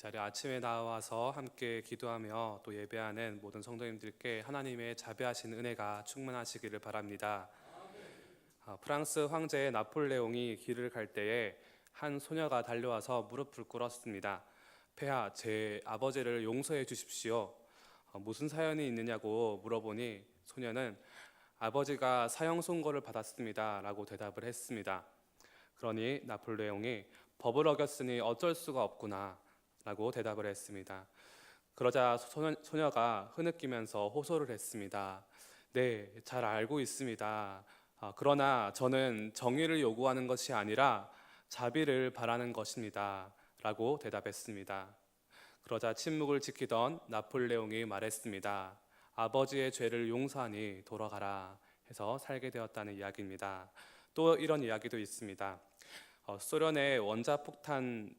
자리에 아침에 나와서 함께 기도하며 또 예배하는 모든 성도님들께 하나님의 자비하신 은혜가 충만하시기를 바랍니다. 프랑스 황제 나폴레옹이 길을 갈 때에 한 소녀가 달려와서 무릎을 꿇었습니다. 폐하, 제 아버지를 용서해 주십시오. 무슨 사연이 있느냐고 물어보니 소녀는 아버지가 사형 선고를 받았습니다 라고 대답을 했습니다. 그러니 나폴레옹이 법을 어겼으니 어쩔 수가 없구나 라고 대답을 했습니다. 그러자 소녀가 흐느끼면서 호소를 했습니다. 네, 잘 알고 있습니다. 그러나 저는 정의를 요구하는 것이 아니라 자비를 바라는 것입니다 라고 대답했습니다. 그러자 침묵을 지키던 나폴레옹이 말했습니다. 아버지의 죄를 용서하니 돌아가라 해서 살게 되었다는 이야기입니다. 또 이런 이야기도 있습니다. 소련의 원자폭탄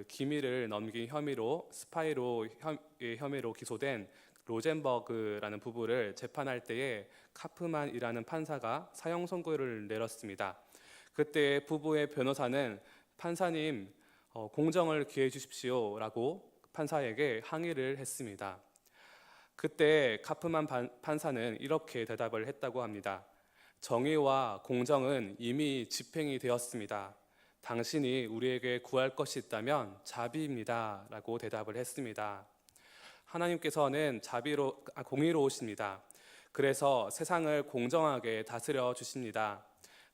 기밀을 넘긴 혐의로 스파이로 혐의로 기소된 로젠버그라는 부부를 재판할 때에 카프만이라는 판사가 사형 선고를 내렸습니다. 그때 부부의 변호사는 판사님, 공정을 기해 주십시오라고 판사에게 항의를 했습니다. 그때 카프만 판사는 이렇게 대답을 했다고 합니다. 정의와 공정은 이미 집행이 되었습니다. 당신이 우리에게 구할 것이 있다면 자비입니다 라고 대답을 했습니다. 하나님께서는 공의로우십니다. 그래서 세상을 공정하게 다스려 주십니다.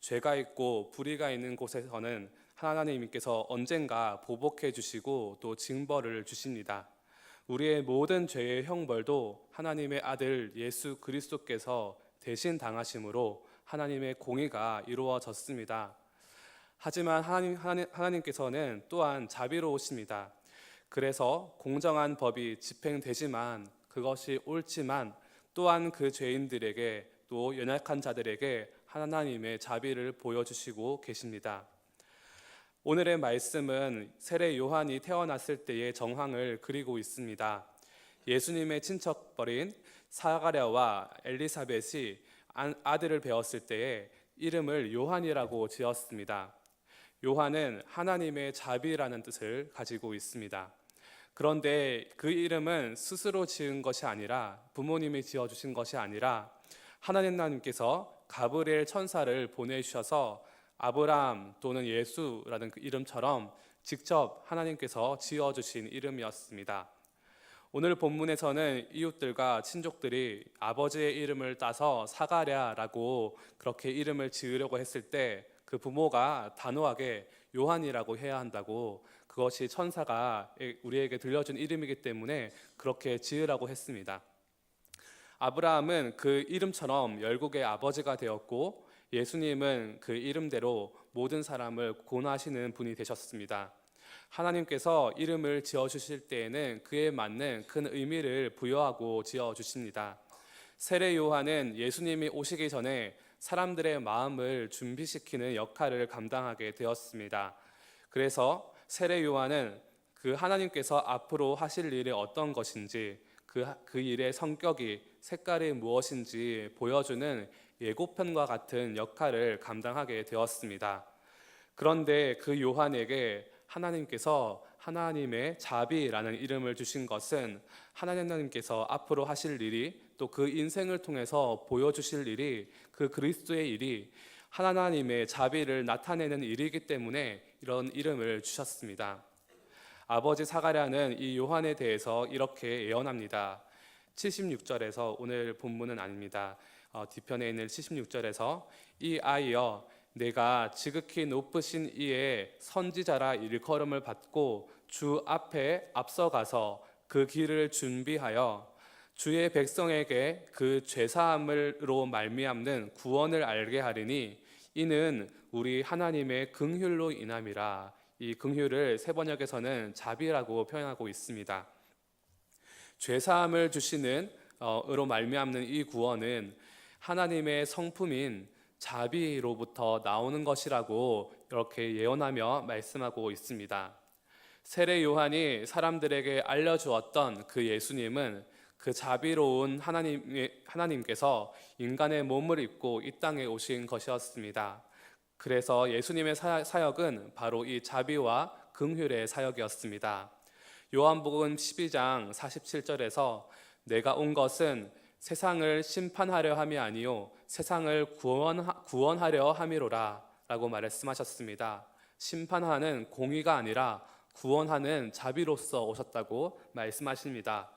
죄가 있고 불의가 있는 곳에서는 하나님께서 언젠가 보복해 주시고 또 징벌을 주십니다. 우리의 모든 죄의 형벌도 하나님의 아들 예수 그리스도께서 대신 당하심으로 하나님의 공의가 이루어졌습니다. 하지만 하나님께서는 또한 자비로우십니다. 그래서 공정한 법이 집행되지만 그것이 옳지만 또한 그 죄인들에게 또 연약한 자들에게 하나님의 자비를 보여주시고 계십니다. 오늘의 말씀은 세례 요한이 태어났을 때의 정황을 그리고 있습니다. 예수님의 친척벌인 사가랴와 엘리사벳이 아들을 배웠을 때에 이름을 요한이라고 지었습니다. 요한은 하나님의 자비라는 뜻을 가지고 있습니다. 그런데 그 이름은 스스로 지은 것이 아니라 부모님이 지어주신 것이 아니라 하나님께서 가브리엘 천사를 보내주셔서 아브라함 또는 예수라는 그 이름처럼 직접 하나님께서 지어주신 이름이었습니다. 오늘 본문에서는 이웃들과 친족들이 아버지의 이름을 따서 사가랴라고 그렇게 이름을 지으려고 했을 때 그 부모가 단호하게 요한이라고 해야 한다고, 그것이 천사가 우리에게 들려준 이름이기 때문에 그렇게 지으라고 했습니다. 아브라함은 그 이름처럼 열국의 아버지가 되었고 예수님은 그 이름대로 모든 사람을 구원하시는 분이 되셨습니다. 하나님께서 이름을 지어주실 때에는 그에 맞는 큰 의미를 부여하고 지어주십니다. 세례 요한은 예수님이 오시기 전에 사람들의 마음을 준비시키는 역할을 감당하게 되었습니다. 그래서 세례 요한은 그 하나님께서 앞으로 하실 일이 어떤 것인지 그 일의 성격이 색깔이 무엇인지 보여주는 예고편과 같은 역할을 감당하게 되었습니다. 그런데 그 요한에게 하나님께서 하나님의 자비라는 이름을 주신 것은 하나님께서 앞으로 하실 일이 또 그 인생을 통해서 보여주실 일이 그 그리스도의 일이 하나님의 자비를 나타내는 일이기 때문에 이런 이름을 주셨습니다. 아버지 사가랴는 이 요한에 대해서 이렇게 예언합니다. 76절에서, 오늘 본문은 아닙니다. 뒤편에 있는 76절에서 이 아이여 내가 지극히 높으신 이의 선지자라 일컬음을 받고 주 앞에 앞서가서 그 길을 준비하여 주의 백성에게 그 죄사함으로 말미암는 구원을 알게 하리니 이는 우리 하나님의 긍휼로 인함이라. 이 긍휼을 세번역에서는 자비라고 표현하고 있습니다. 죄사함을 주시는 으로 말미암는 이 구원은 하나님의 성품인 자비로부터 나오는 것이라고 이렇게 예언하며 말씀하고 있습니다. 세례 요한이 사람들에게 알려주었던 그 예수님은 그 자비로운 하나님께서 인간의 몸을 입고 이 땅에 오신 것이었습니다. 그래서 예수님의 사역은 바로 이 자비와 긍휼의 사역이었습니다. 요한복음 12장 47절에서 내가 온 것은 세상을 심판하려 함이 아니요 세상을 구원하려 함이로라 라고 말씀하셨습니다. 심판하는 공의가 아니라 구원하는 자비로서 오셨다고 말씀하십니다.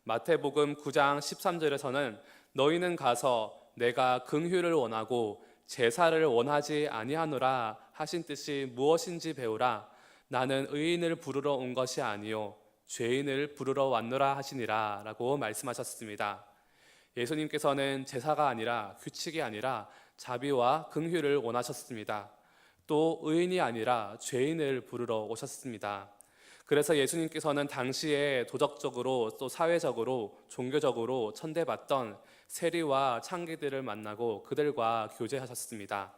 마태복음 9장 13절에서는 너희는 가서 내가 긍휼을 원하고 제사를 원하지 아니하노라 하신 뜻이 무엇인지 배우라. 나는 의인을 부르러 온 것이 아니요 죄인을 부르러 왔노라 하시니라 라고 말씀하셨습니다. 예수님께서는 제사가 아니라 규칙이 아니라 자비와 긍휼을 원하셨습니다. 또 의인이 아니라 죄인을 부르러 오셨습니다. 그래서 예수님께서는 당시에 도덕적으로 또 사회적으로 종교적으로 천대받던 세리와 창기들을 만나고 그들과 교제하셨습니다.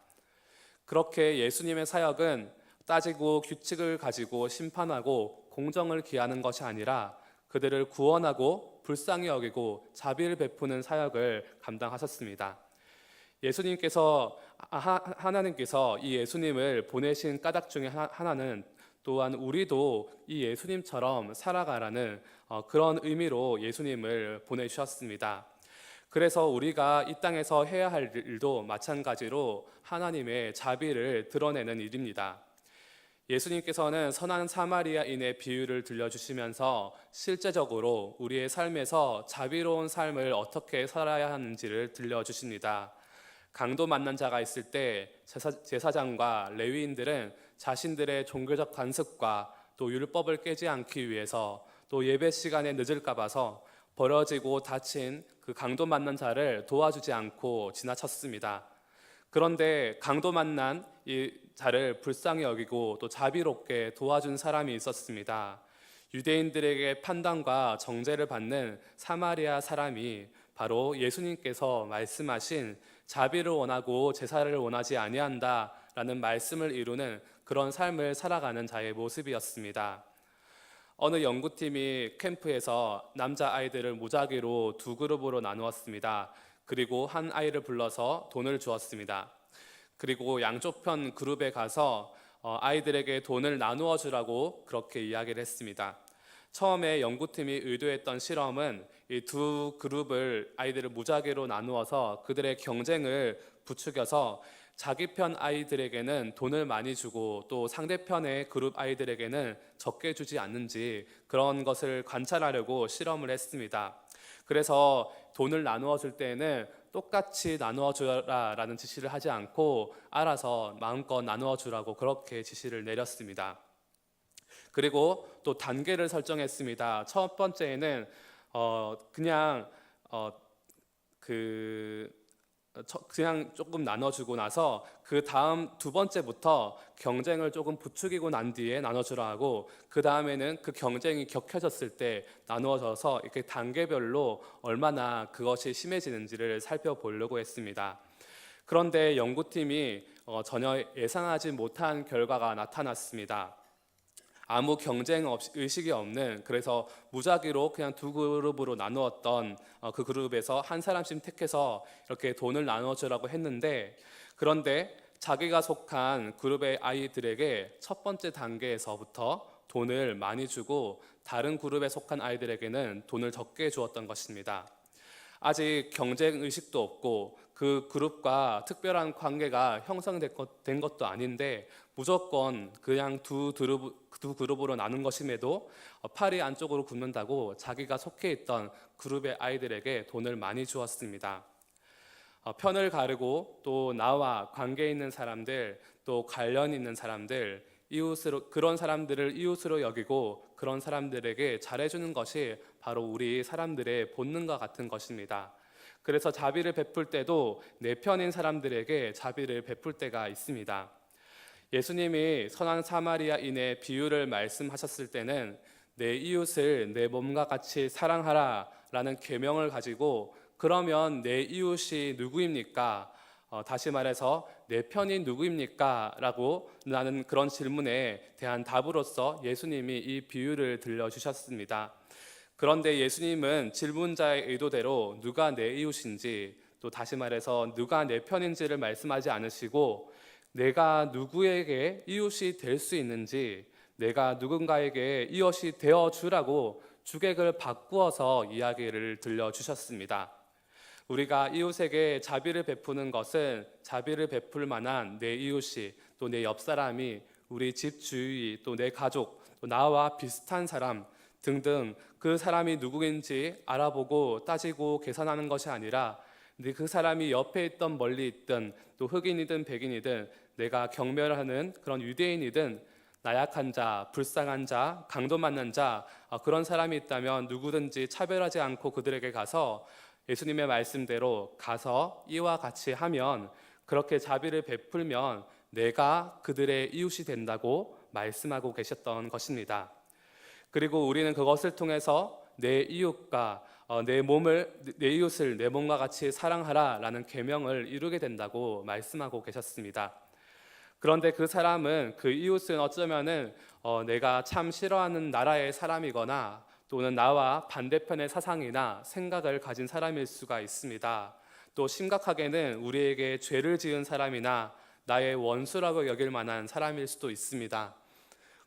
그렇게 예수님의 사역은 따지고 규칙을 가지고 심판하고 공정을 기하는 것이 아니라 그들을 구원하고 불쌍히 여기고 자비를 베푸는 사역을 감당하셨습니다. 하나님께서 이 예수님을 보내신 까닭 중에 하나는 또한 우리도 이 예수님처럼 살아가라는 그런 의미로 예수님을 보내주셨습니다. 그래서 우리가 이 땅에서 해야 할 일도 마찬가지로 하나님의 자비를 드러내는 일입니다. 예수님께서는 선한 사마리아인의 비유를 들려주시면서 실제적으로 우리의 삶에서 자비로운 삶을 어떻게 살아야 하는지를 들려주십니다. 강도 만난 자가 있을 때 제사장과 레위인들은 자신들의 종교적 관습과 또 율법을 깨지 않기 위해서 또 예배 시간에 늦을까 봐서 버려지고 다친 그 강도 만난 자를 도와주지 않고 지나쳤습니다. 그런데 강도 만난 이 자를 불쌍히 여기고 또 자비롭게 도와준 사람이 있었습니다. 유대인들에게 판단과 정죄를 받는 사마리아 사람이 바로 예수님께서 말씀하신 자비를 원하고 제사를 원하지 아니한다라는 말씀을 이루는 그런 삶을 살아가는 자의 모습이었습니다. 어느 연구팀이 캠프에서 남자 아이들을 무작위로 두 그룹으로 나누었습니다. 그리고 한 아이를 불러서 돈을 주었습니다. 그리고 양쪽 편 그룹에 가서 아이들에게 돈을 나누어 주라고 그렇게 이야기를 했습니다. 처음에 연구팀이 의도했던 실험은 이 두 그룹을 아이들을 무작위로 나누어서 그들의 경쟁을 부추겨서 자기 편 아이들에게는 돈을 많이 주고 또 상대편의 그룹 아이들에게는 적게 주지 않는지 그런 것을 관찰하려고 실험을 했습니다. 그래서 돈을 나누어 줄 때에는 똑같이 나누어 주라라는 지시를 하지 않고 알아서 마음껏 나누어 주라고 그렇게 지시를 내렸습니다. 그리고 또 단계를 설정했습니다. 첫 번째에는 그냥 조금 나눠주고 나서 그 다음 두 번째부터 경쟁을 조금 부추기고 난 뒤에 나눠주라 하고 그 다음에는 그 경쟁이 격해졌을 때 나누어져서 이렇게 단계별로 얼마나 그것이 심해지는지를 살펴보려고 했습니다. 그런데 연구팀이 전혀 예상하지 못한 결과가 나타났습니다. 아무 경쟁 의식이 없는, 그래서 무작위로 그냥 두 그룹으로 나누었던 그 그룹에서 한 사람씩 택해서 이렇게 돈을 나눠주라고 했는데, 그런데 자기가 속한 그룹의 아이들에게 첫 번째 단계에서부터 돈을 많이 주고 다른 그룹에 속한 아이들에게는 돈을 적게 주었던 것입니다. 아직 경쟁 의식도 없고 그 그룹과 특별한 관계가 형성된 것도 아닌데 무조건 그냥 두 그룹으로 나눈 것임에도 팔이 안쪽으로 굽는다고 자기가 속해 있던 그룹의 아이들에게 돈을 많이 주었습니다. 편을 가르고 또 나와 관계 있는 사람들, 또 관련 있는 사람들, 그런 사람들을 이웃으로 여기고 그런 사람들에게 잘해주는 것이 바로 우리 사람들의 본능과 같은 것입니다. 그래서 자비를 베풀 때도 내 편인 사람들에게 자비를 베풀 때가 있습니다. 예수님이 선한 사마리아인의 비유를 말씀하셨을 때는 내 이웃을 내 몸과 같이 사랑하라 라는 계명을 가지고, 그러면 내 이웃이 누구입니까? 다시 말해서 내 편이 누구입니까? 라고 나는 그런 질문에 대한 답으로서 예수님이 이 비유를 들려주셨습니다. 그런데 예수님은 질문자의 의도대로 누가 내 이웃인지, 또 다시 말해서 누가 내 편인지를 말씀하지 않으시고 내가 누구에게 이웃이 될 수 있는지, 내가 누군가에게 이웃이 되어주라고 주객을 바꾸어서 이야기를 들려주셨습니다. 우리가 이웃에게 자비를 베푸는 것은 자비를 베풀 만한 내 이웃이, 또 내 옆 사람이, 우리 집 주위, 또 내 가족, 또 나와 비슷한 사람 등등 그 사람이 누구인지 알아보고 따지고 계산하는 것이 아니라 그 사람이 옆에 있던 멀리 있든 또 흑인이든 백인이든 내가 경멸하는 그런 유대인이든 나약한 자, 불쌍한 자, 강도 만난 자, 그런 사람이 있다면 누구든지 차별하지 않고 그들에게 가서 예수님의 말씀대로 가서 이와 같이 하면, 그렇게 자비를 베풀면 내가 그들의 이웃이 된다고 말씀하고 계셨던 것입니다. 그리고 우리는 그것을 통해서 내 이웃과 내 이웃을 내 몸과 같이 사랑하라라는 계명을 이루게 된다고 말씀하고 계셨습니다. 그런데 그 사람은, 그 이웃은 어쩌면은 내가 참 싫어하는 나라의 사람이거나 또는 나와 반대편의 사상이나 생각을 가진 사람일 수가 있습니다. 또 심각하게는 우리에게 죄를 지은 사람이나 나의 원수라고 여길 만한 사람일 수도 있습니다.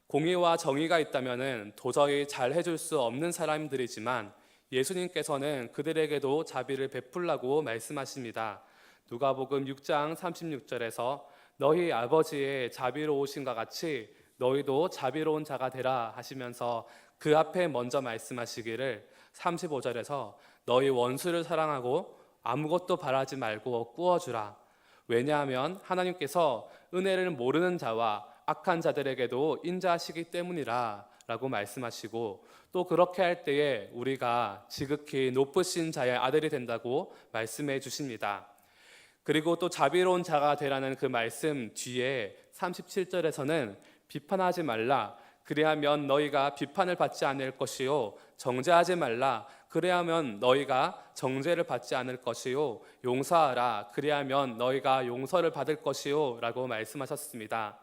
공의와 정의가 있다면은 도저히 잘 해줄 수 없는 사람들이지만 예수님께서는 그들에게도 자비를 베풀라고 말씀하십니다. 누가복음 6장 36절에서 너희 아버지의 자비로우신과 같이 너희도 자비로운 자가 되라 하시면서 그 앞에 먼저 말씀하시기를 35절에서 너희 원수를 사랑하고 아무것도 바라지 말고 꾸어주라. 왜냐하면 하나님께서 은혜를 모르는 자와 악한 자들에게도 인자하시기 때문이라 라고 말씀하시고, 또 그렇게 할 때에 우리가 지극히 높으신 자의 아들이 된다고 말씀해 주십니다. 그리고 또 자비로운 자가 되라는 그 말씀 뒤에 37절에서는 비판하지 말라. 그래야면 너희가 비판을 받지 않을 것이요. 정죄하지 말라. 그래야면 너희가 정죄를 받지 않을 것이요. 용서하라. 그래야면 너희가 용서를 받을 것이요. 라고 말씀하셨습니다.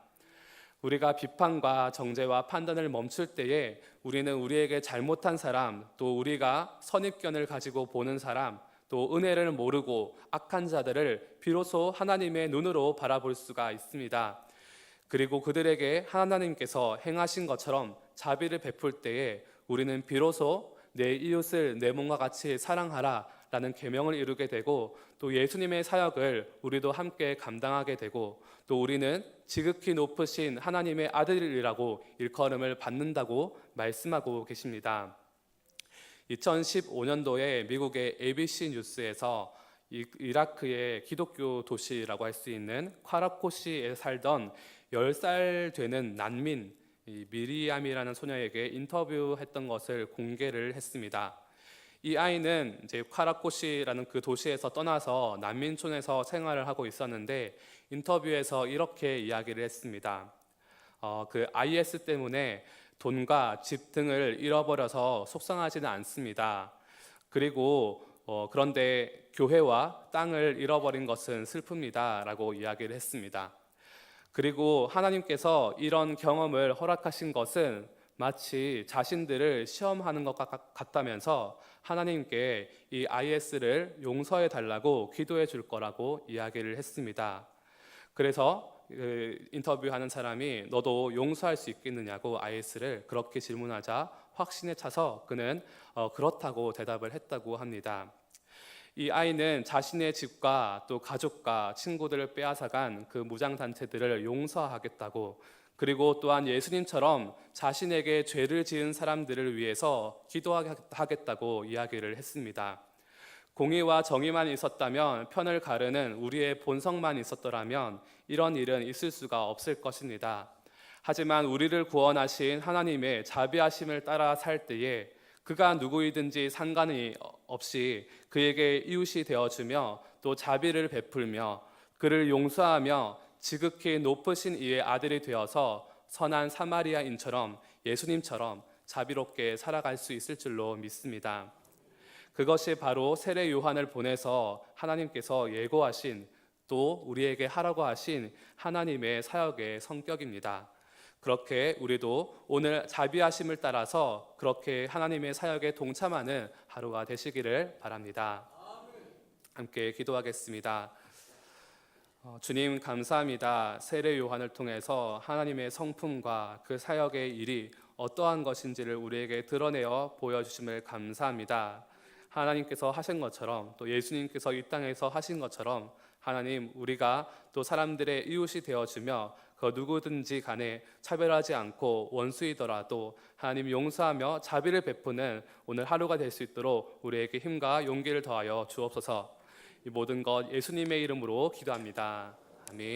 우리가 비판과 정죄와 판단을 멈출 때에 우리는 우리에게 잘못한 사람, 또 우리가 선입견을 가지고 보는 사람, 또 은혜를 모르고 악한 자들을 비로소 하나님의 눈으로 바라볼 수가 있습니다. 그리고 그들에게 하나님께서 행하신 것처럼 자비를 베풀 때에 우리는 비로소 내 이웃을 내 몸과 같이 사랑하라 라는 계명을 이루게 되고, 또 예수님의 사역을 우리도 함께 감당하게 되고, 또 우리는 지극히 높으신 하나님의 아들이라고 일컬음을 받는다고 말씀하고 계십니다. 2015년도에 미국의 ABC 뉴스에서 이라크의 기독교 도시라고 할 수 있는 카라코시에 살던 10살 되는 난민 미리암이라는 소녀에게 인터뷰했던 것을 공개를 했습니다. 이 아이는 이제 카라코시라는 그 도시에서 떠나서 난민촌에서 생활을 하고 있었는데, 인터뷰에서 이렇게 이야기를 했습니다. 그 IS 때문에 돈과 집 등을 잃어버려서 속상하지는 않습니다. 그리고 그런데 교회와 땅을 잃어버린 것은 슬픕니다 라고 이야기를 했습니다. 그리고 하나님께서 이런 경험을 허락하신 것은 마치 자신들을 시험하는 것 같다면서 하나님께 이 IS를 용서해 달라고 기도해 줄 거라고 이야기를 했습니다. 그래서 인터뷰하는 사람이 너도 용서할 수 있겠느냐고 IS를 그렇게 질문하자 확신에 차서 그는 그렇다고 대답을 했다고 합니다. 이 아이는 자신의 집과 또 가족과 친구들을 빼앗아간 그 무장단체들을 용서하겠다고, 그리고 또한 예수님처럼 자신에게 죄를 지은 사람들을 위해서 기도하겠다고 이야기를 했습니다. 공의와 정의만 있었다면, 편을 가르는 우리의 본성만 있었더라면 이런 일은 있을 수가 없을 것입니다. 하지만 우리를 구원하신 하나님의 자비하심을 따라 살 때에 그가 누구이든지 상관이 없이 그에게 이웃이 되어주며 또 자비를 베풀며 그를 용서하며 지극히 높으신 이의 아들이 되어서 선한 사마리아인처럼 예수님처럼 자비롭게 살아갈 수 있을 줄로 믿습니다. 그것이 바로 세례 요한을 보내서 하나님께서 예고하신, 또 우리에게 하라고 하신 하나님의 사역의 성격입니다. 그렇게 우리도 오늘 자비하심을 따라서 그렇게 하나님의 사역에 동참하는 하루가 되시기를 바랍니다. 함께 기도하겠습니다. 주님 감사합니다. 세례 요한을 통해서 하나님의 성품과 그 사역의 일이 어떠한 것인지를 우리에게 드러내어 보여주심을 감사합니다. 하나님께서 하신 것처럼 또 예수님께서 이 땅에서 하신 것처럼 하나님 우리가 또 사람들의 이웃이 되어주며 그 누구든지 간에 차별하지 않고 원수이더라도 하나님 용서하며 자비를 베푸는 오늘 하루가 될 수 있도록 우리에게 힘과 용기를 더하여 주옵소서. 이 모든 것 예수님의 이름으로 기도합니다. 아멘.